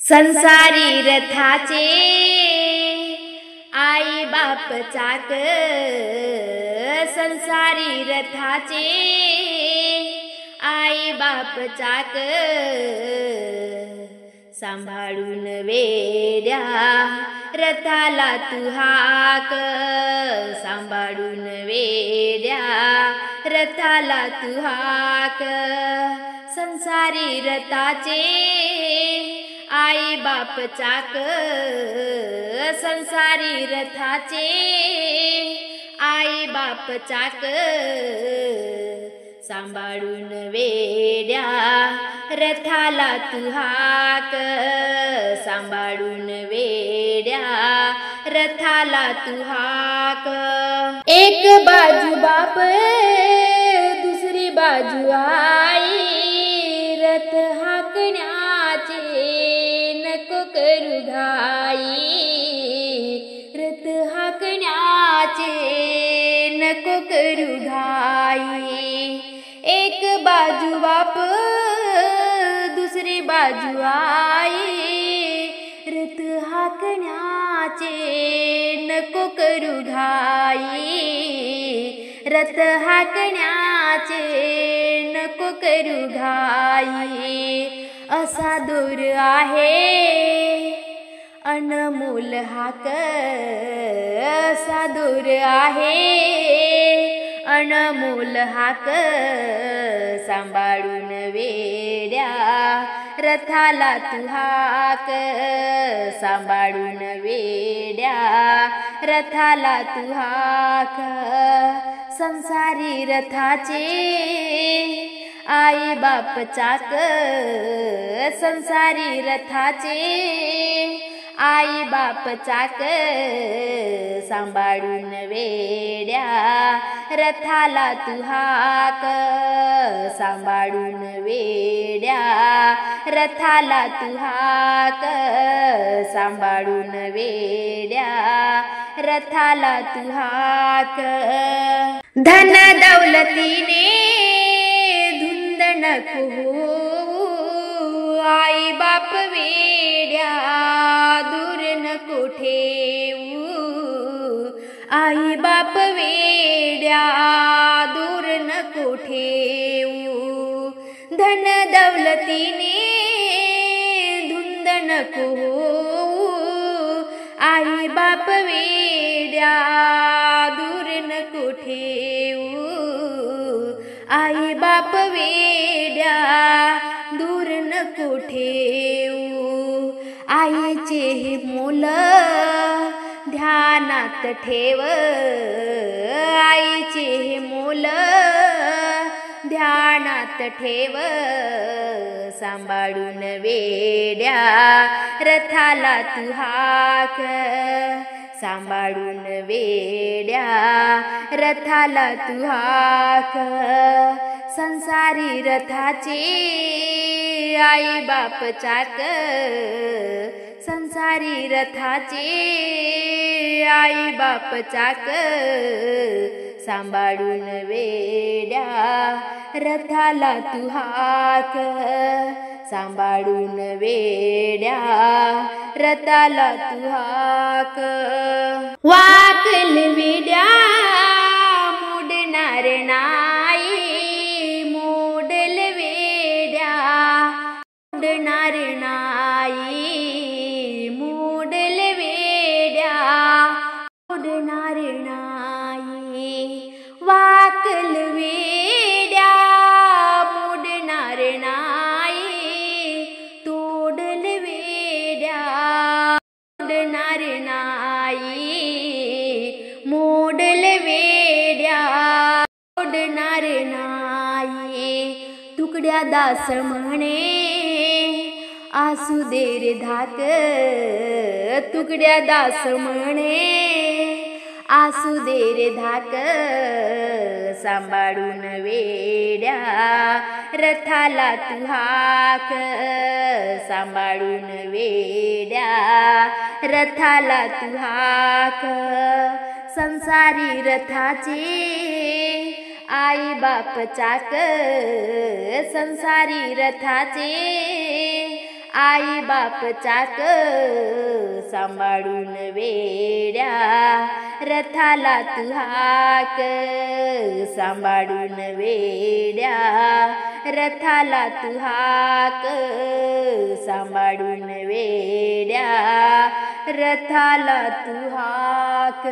संसारी रथाचे आई बाप चाक, संसारी रथाचे आई बाप चाक, सांभाळून वेड्या रथाला तू हाक, सांभाळून वेड्या रथाला तू हाक, संसारी रथाचे आई बाप चाक, संसारी रथाचे आई बाप चाक, सांभाळून वेड्या रथाला तू हाक, सांभाळून वेड्या रथाला तू हाक। एक बाजू बाप दुसरी बाजू आई, रथ हाकण्याचे नको करू घाई, रथ हाकण्याचे नको करू घाई। एक बाजू बाप दुसरी बाजू आई, रथ हाकण्याचे नको करू घाई, रथ हाकण्याचे नको करू घाई। असा दूर आहे अनमोल हाक, असा दूर आहे अनमोल हाक, सांभाळून वेड्या रथाला तू हाक, सांभाळून वेड्या रथाला तू हाक। संसारी रथाचे आई बाप चाक, संसारी रथाचे आई बाप चाक, सांभाळून वेड्या रथाला तू हाक, सांभाळून वेड्या रथाला तू हाक, सांभाळून वेड्या रथाला तू हाक। धन दौलतीने धुंद नको होऊ, आई बाप वेड्या दूर नको ठेवू, आई बाप वेड्या दूर नको ठेवू। धन दौलतीने धुंद नको होऊ, आई बाप वेड्या दूर नको ठेवू, आई बाप वेड्या दूर नको ठेवू। आईचे हे मोल ध्यानात ठेव, आईचे हे मोल ध्यानात ठेव, सांभाळून वेड्या रथाला तू हाक, सांभाळून वेड्या रथाला तू हाक। संसारी रथाचे आई बाप चाक, संसारी रथाचे आई बाप चाक, सांभाळून वेड्या रथाला तू हाक, सांभाळून वेड्या रथाला तू हाक। वाकल वेड्या मोडणार नाही, मोडल वेड्या मोडणार नाही, मोडल वेड्या मोडणार नाही। वाकल वेड्या मोडणार नाही, तोडल वेड्या मोडणार नाही, मोडल वेड्या मोडणार नाही। तुकड्या दास म्हणे आसू दे रे धाक, तुकड्या दास म्हणे आसू दे रे धाक, सांभाळून वेड्या रथाला तू हाक, सांभाळून वेड्या रथाला तू हाक। संसारी रथाचे आई बाप चाक, संसारी रथाचे आई बाप चाक सांभाळून वेड्या रथाला तू हाक सांभाळून वेड्या रथाला तू हाक सांभाळून वेड्या रथाला तू हाक.